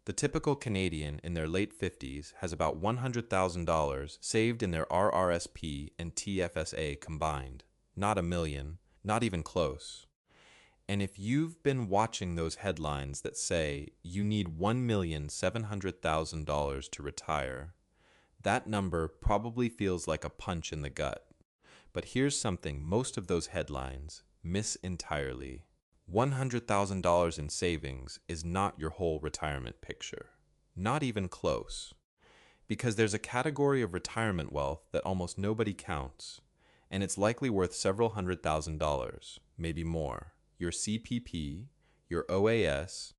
The typical Canadian in their late 50s has about $100,000 saved in their RRSP and TFSA combined. Not a million, not even close. And if you've been watching those headlines that say you need $1,700,000 to retire, that number probably feels like a punch in the gut. But here's something most of those headlines miss entirely. $100,000 in savings is not your whole retirement picture. Not even close. Because there's a category of retirement wealth that almost nobody counts, and it's likely worth several $100,000, maybe more. Your CPP, your OAS,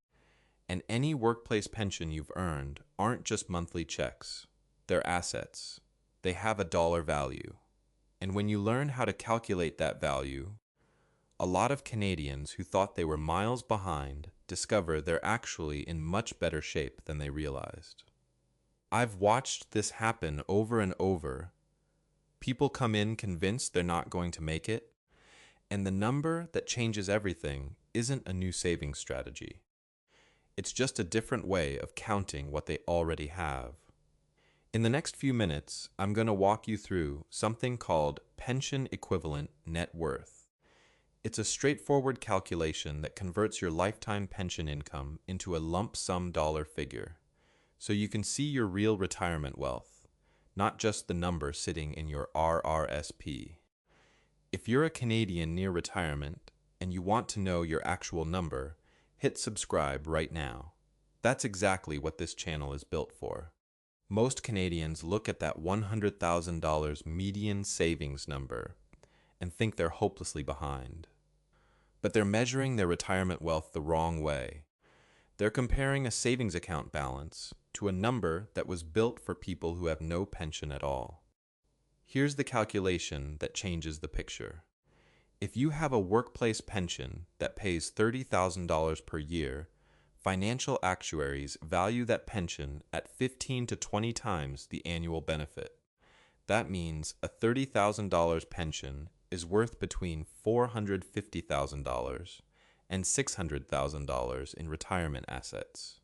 and any workplace pension you've earned aren't just monthly checks. They're assets. They have a dollar value. And when you learn how to calculate that value, a lot of Canadians who thought they were miles behind discover they're actually in much better shape than they realized. I've watched this happen over and over. People come in convinced they're not going to make it, and the number that changes everything isn't a new savings strategy. It's just a different way of counting what they already have. In the next few minutes, I'm going to walk you through something called pension equivalent net worth. It's a straightforward calculation that converts your lifetime pension income into a lump sum dollar figure, so you can see your real retirement wealth, not just the number sitting in your RRSP. If you're a Canadian near retirement and you want to know your actual number, hit subscribe right now. That's exactly what this channel is built for. Most Canadians look at that $100,000 median savings number and think they're hopelessly behind. But they're measuring their retirement wealth the wrong way. They're comparing a savings account balance to a number that was built for people who have no pension at all. Here's the calculation that changes the picture. If you have a workplace pension that pays $30,000 per year, financial actuaries value that pension at 15 to 20 times the annual benefit. That means a $30,000 pension is worth between $450,000 and $600,000 in retirement assets,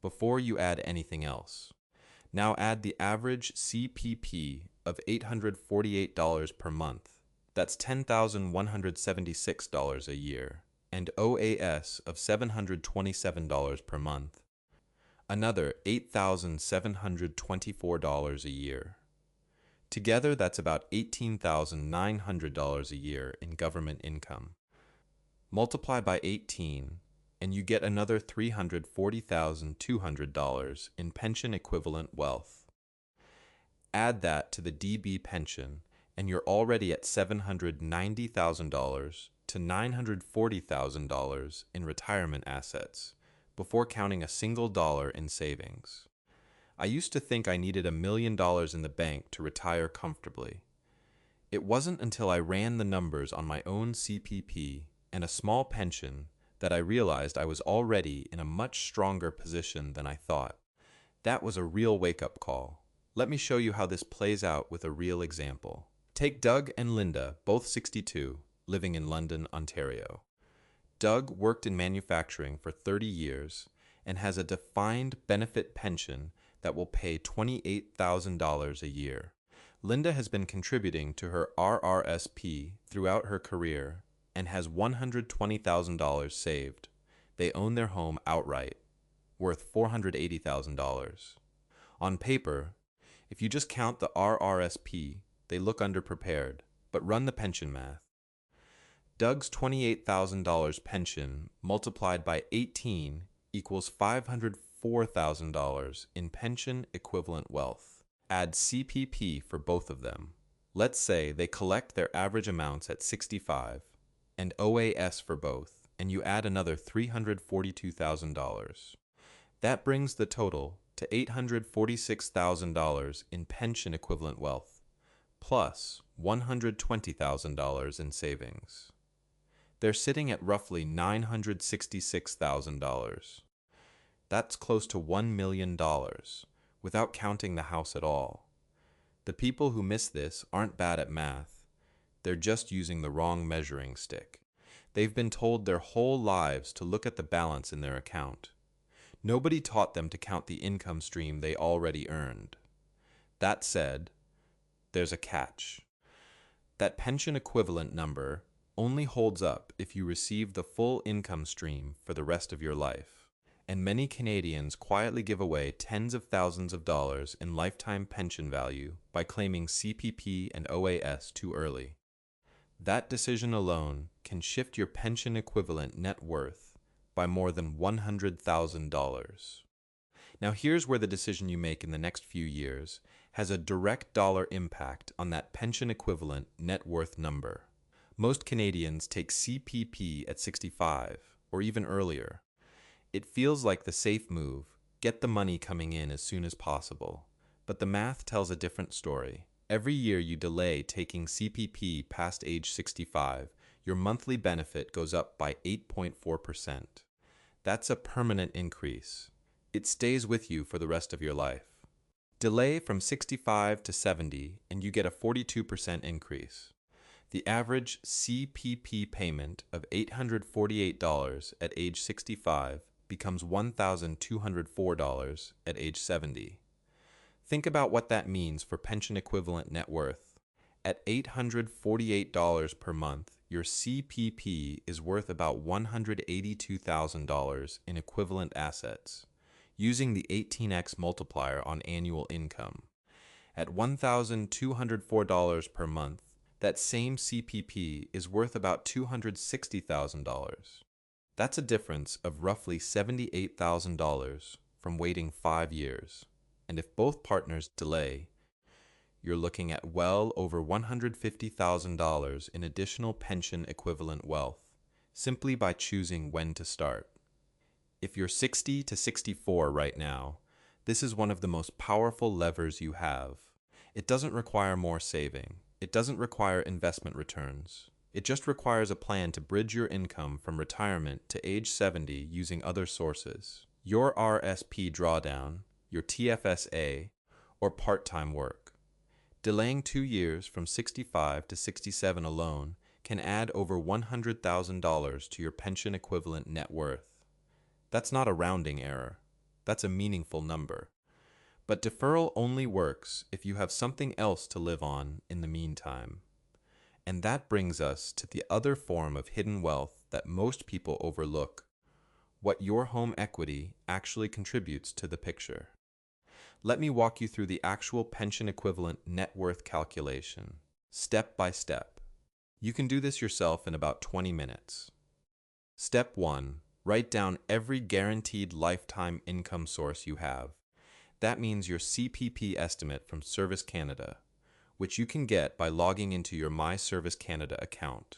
before you add anything else. Now add the average CPP of $848 per month. That's $10,176 a year, and OAS of $727 per month. Another $8,724 a year. Together, that's about $18,900 a year in government income. Multiply by 18, and you get another $340,200 in pension equivalent wealth. Add that to the DB pension, and you're already at $790,000 to $940,000 in retirement assets, before counting a single dollar in savings. I used to think I needed $1 million in the bank to retire comfortably. It wasn't until I ran the numbers on my own CPP and a small pension that I realized I was already in a much stronger position than I thought. That was a real wake-up call. Let me show you how this plays out with a real example. Take Doug and Linda, both 62, living in London, Ontario. Doug worked in manufacturing for 30 years and has a defined benefit pension that will pay $28,000 a year. Linda has been contributing to her RRSP throughout her career and has $120,000 saved. They own their home outright, worth $480,000. On paper, if you just count the RRSP, they look underprepared, but run the pension math. Doug's $28,000 pension multiplied by 18 equals $504,000 in pension equivalent wealth. Add CPP for both of them. Let's say they collect their average amounts at 65 and OAS for both, and you add another $342,000. That brings the total to $846,000 in pension equivalent wealth, plus $120,000 in savings. They're sitting at roughly $966,000. That's close to $1 million, without counting the house at all. The people who miss this aren't bad at math. They're just using the wrong measuring stick. They've been told their whole lives to look at the balance in their account. Nobody taught them to count the income stream they already earned. That said, there's a catch. That pension equivalent number only holds up if you receive the full income stream for the rest of your life. And many Canadians quietly give away tens of thousands of dollars in lifetime pension value by claiming CPP and OAS too early. That decision alone can shift your pension equivalent net worth by more than $100,000. Now here's where the decision you make in the next few years has a direct dollar impact on that pension equivalent net worth number. Most Canadians take CPP at 65 or even earlier. It feels like the safe move, get the money coming in as soon as possible. But the math tells a different story. Every year you delay taking CPP past age 65, your monthly benefit goes up by 8.4%. That's a permanent increase. It stays with you for the rest of your life. Delay from 65 to 70 and you get a 42% increase. The average CPP payment of $848 at age 65 becomes $1,204 at age 70. Think about what that means for pension equivalent net worth. At $848 per month, your CPP is worth about $182,000 in equivalent assets, using the 18x multiplier on annual income. At $1,204 per month, that same CPP is worth about $260,000. That's a difference of roughly $78,000 from waiting 5 years. And if both partners delay, you're looking at well over $150,000 in additional pension equivalent wealth, simply by choosing when to start. If you're 60 to 64 right now, this is one of the most powerful levers you have. It doesn't require more saving. It doesn't require investment returns. It just requires a plan to bridge your income from retirement to age 70 using other sources. Your RRSP drawdown, your TFSA, or part-time work. Delaying 2 years from 65 to 67 alone can add over $100,000 to your pension equivalent net worth. That's not a rounding error. That's a meaningful number. But deferral only works if you have something else to live on in the meantime. And that brings us to the other form of hidden wealth that most people overlook: what your home equity actually contributes to the picture. Let me walk you through the actual pension equivalent net worth calculation, step by step. You can do this yourself in about 20 minutes. Step 1. Write down every guaranteed lifetime income source you have. That means your CPP estimate from Service Canada, which you can get by logging into your My Service Canada account.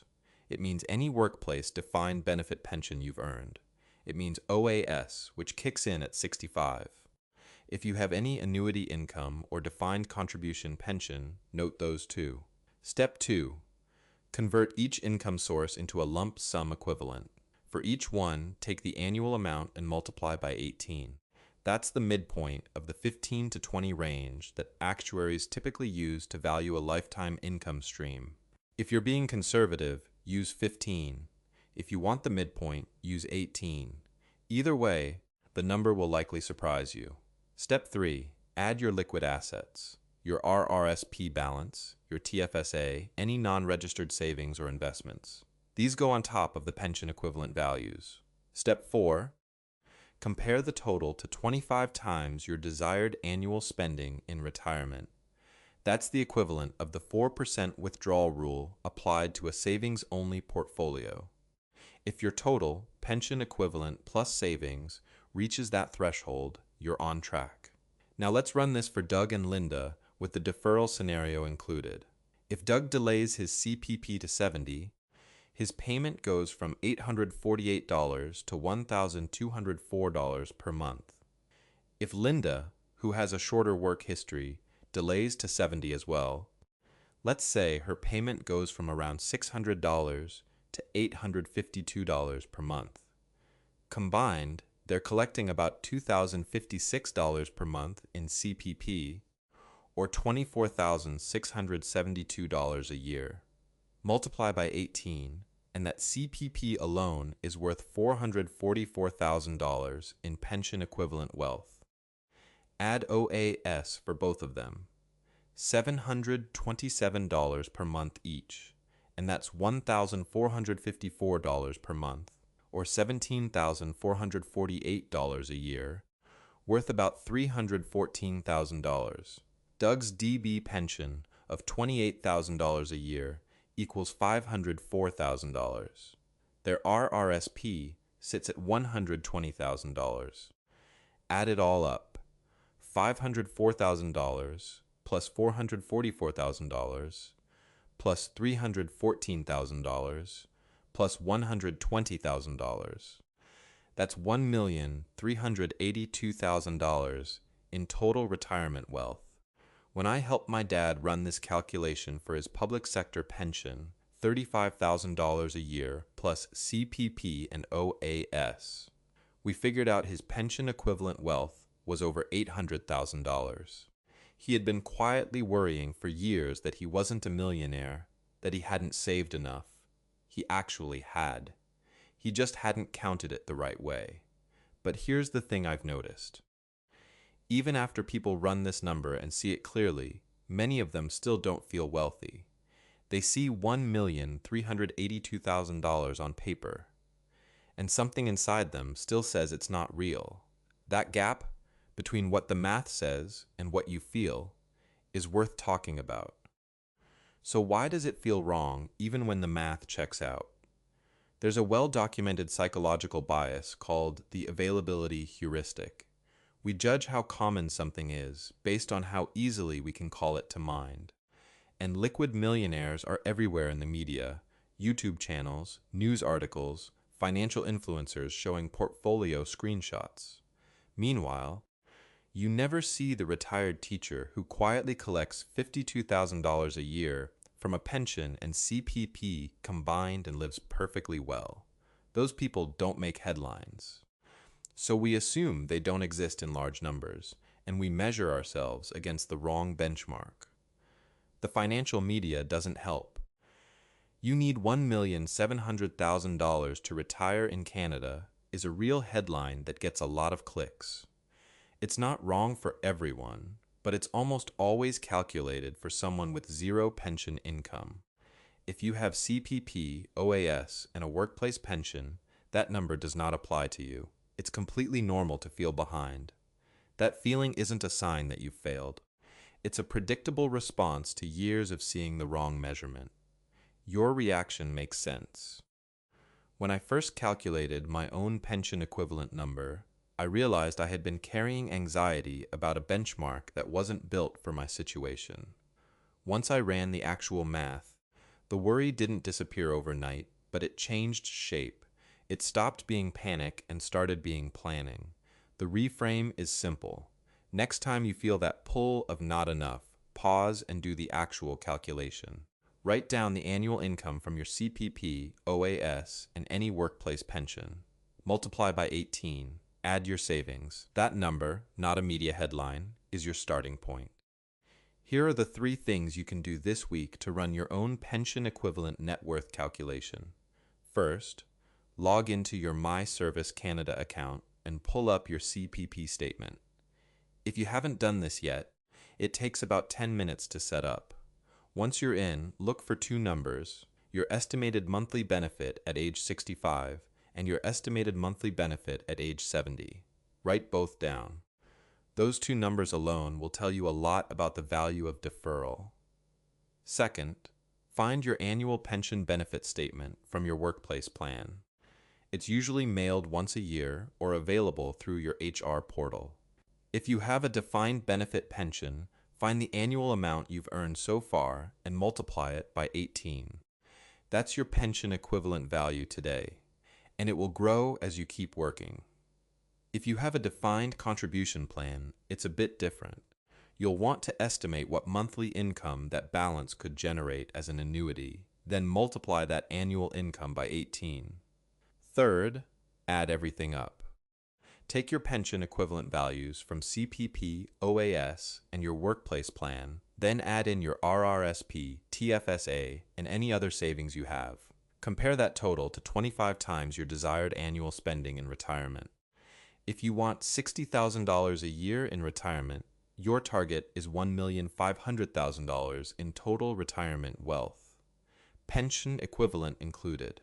It means any workplace defined benefit pension you've earned. It means OAS, which kicks in at 65. If you have any annuity income or defined contribution pension, note those too. Step 2. Convert each income source into a lump sum equivalent. For each one, take the annual amount and multiply by 18. That's the midpoint of the 15 to 20 range that actuaries typically use to value a lifetime income stream. If you're being conservative, use 15. If you want the midpoint, use 18. Either way, the number will likely surprise you. Step 3. Add your liquid assets, your RRSP balance, your TFSA, any non-registered savings or investments. These go on top of the pension equivalent values. Step 4. Compare the total to 25 times your desired annual spending in retirement. That's the equivalent of the 4% withdrawal rule applied to a savings-only portfolio. If your total, pension equivalent plus savings, reaches that threshold, you're on track. Now let's run this for Doug and Linda with the deferral scenario included. If Doug delays his CPP to 70, his payment goes from $848 to $1,204 per month. If Linda, who has a shorter work history, delays to 70 as well, let's say her payment goes from around $600 to $852 per month. Combined, they're collecting about $2,056 per month in CPP, or $24,672 a year. Multiply by 18, and that CPP alone is worth $444,000 in pension equivalent wealth. Add OAS for both of them, $727 per month each, and that's $1,454 per month, or $17,448 a year, worth about $314,000. Doug's DB pension of $28,000 a year equals $504,000. Their RRSP sits at $120,000. Add it all up. $504,000 plus $444,000 plus $314,000 plus $120,000. That's $1,382,000 in total retirement wealth. When I helped my dad run this calculation for his public sector pension, $35,000 a year plus CPP and OAS, we figured out his pension equivalent wealth was over $800,000. He had been quietly worrying for years that he wasn't a millionaire, that he hadn't saved enough. He actually had. He just hadn't counted it the right way. But here's the thing I've noticed. Even after people run this number and see it clearly, many of them still don't feel wealthy. They see $1,382,000 on paper, and something inside them still says it's not real. That gap between what the math says and what you feel is worth talking about. So why does it feel wrong even when the math checks out? There's a well-documented psychological bias called the availability heuristic. We judge how common something is based on how easily we can call it to mind. And liquid millionaires are everywhere in the media, YouTube channels, news articles, financial influencers showing portfolio screenshots. Meanwhile, you never see the retired teacher who quietly collects $52,000 a year from a pension and CPP combined and lives perfectly well. Those people don't make headlines. So we assume they don't exist in large numbers, and we measure ourselves against the wrong benchmark. The financial media doesn't help. You need $1,700,000 to retire in Canada is a real headline that gets a lot of clicks. It's not wrong for everyone, but it's almost always calculated for someone with zero pension income. If you have CPP, OAS, and a workplace pension, that number does not apply to you. It's completely normal to feel behind. That feeling isn't a sign that you've failed. It's a predictable response to years of seeing the wrong measurement. Your reaction makes sense. When I first calculated my own pension equivalent number, I realized I had been carrying anxiety about a benchmark that wasn't built for my situation. Once I ran the actual math, the worry didn't disappear overnight, but it changed shape. It stopped being panic and started being planning. The reframe is simple. Next time you feel that pull of not enough, pause and do the actual calculation. Write down the annual income from your CPP, OAS, and any workplace pension. Multiply by 18. Add your savings. That number, not a media headline, is your starting point. Here are the 3 things you can do this week to run your own pension equivalent net worth calculation. First, log into your My Service Canada account and pull up your CPP statement. If you haven't done this yet, it takes about 10 minutes to set up. Once you're in, look for 2 numbers, your estimated monthly benefit at age 65 and your estimated monthly benefit at age 70. Write both down. Those 2 numbers alone will tell you a lot about the value of deferral. Second, find your annual pension benefit statement from your workplace plan. It's usually mailed once a year or available through your HR portal. If you have a defined benefit pension, find the annual amount you've earned so far and multiply it by 18. That's your pension equivalent value today, and it will grow as you keep working. If you have a defined contribution plan, it's a bit different. You'll want to estimate what monthly income that balance could generate as an annuity, then multiply that annual income by 18. Third, add everything up. Take your pension equivalent values from CPP, OAS, and your workplace plan, then add in your RRSP, TFSA, and any other savings you have. Compare that total to 25 times your desired annual spending in retirement. If you want $60,000 a year in retirement, your target is $1,500,000 in total retirement wealth, pension equivalent included.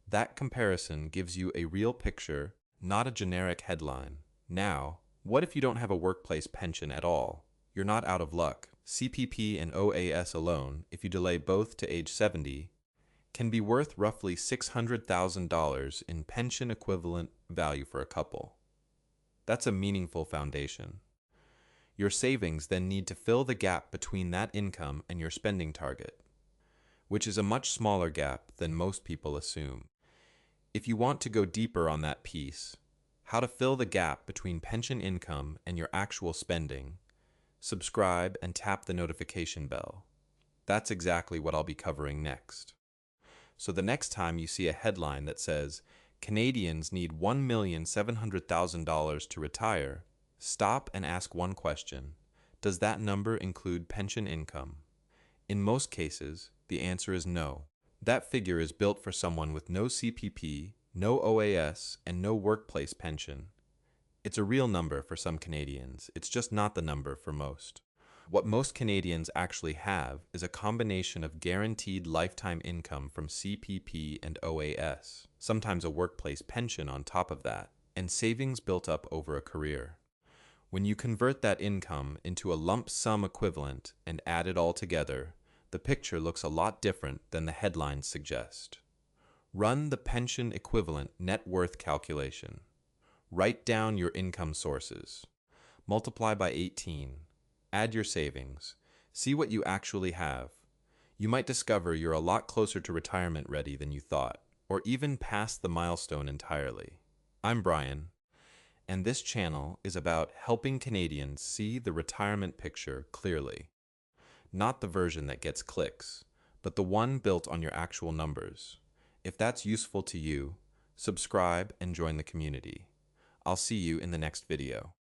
That comparison gives you a real picture, not a generic headline. Now, what if you don't have a workplace pension at all? You're not out of luck. CPP and OAS alone, if you delay both to age 70, can be worth roughly $600,000 in pension equivalent value for a couple. That's a meaningful foundation. Your savings then need to fill the gap between that income and your spending target, which is a much smaller gap than most people assume. If you want to go deeper on that piece, how to fill the gap between pension income and your actual spending, subscribe and tap the notification bell. That's exactly what I'll be covering next. So the next time you see a headline that says, Canadians need $1,700,000 to retire, stop and ask one question. Does that number include pension income? In most cases, the answer is no. That figure is built for someone with no CPP, no OAS, and no workplace pension. It's a real number for some Canadians. It's just not the number for most. What most Canadians actually have is a combination of guaranteed lifetime income from CPP and OAS, sometimes a workplace pension on top of that, and savings built up over a career. When you convert that income into a lump sum equivalent and add it all together, the picture looks a lot different than the headlines suggest. Run the pension equivalent net worth calculation. Write down your income sources. Multiply by 18. Add your savings. See what you actually have. You might discover you're a lot closer to retirement ready than you thought, or even past the milestone entirely. I'm Brian, and this channel is about helping Canadians see the retirement picture clearly. Not the version that gets clicks, but the one built on your actual numbers. If that's useful to you, subscribe and join the community. I'll see you in the next video.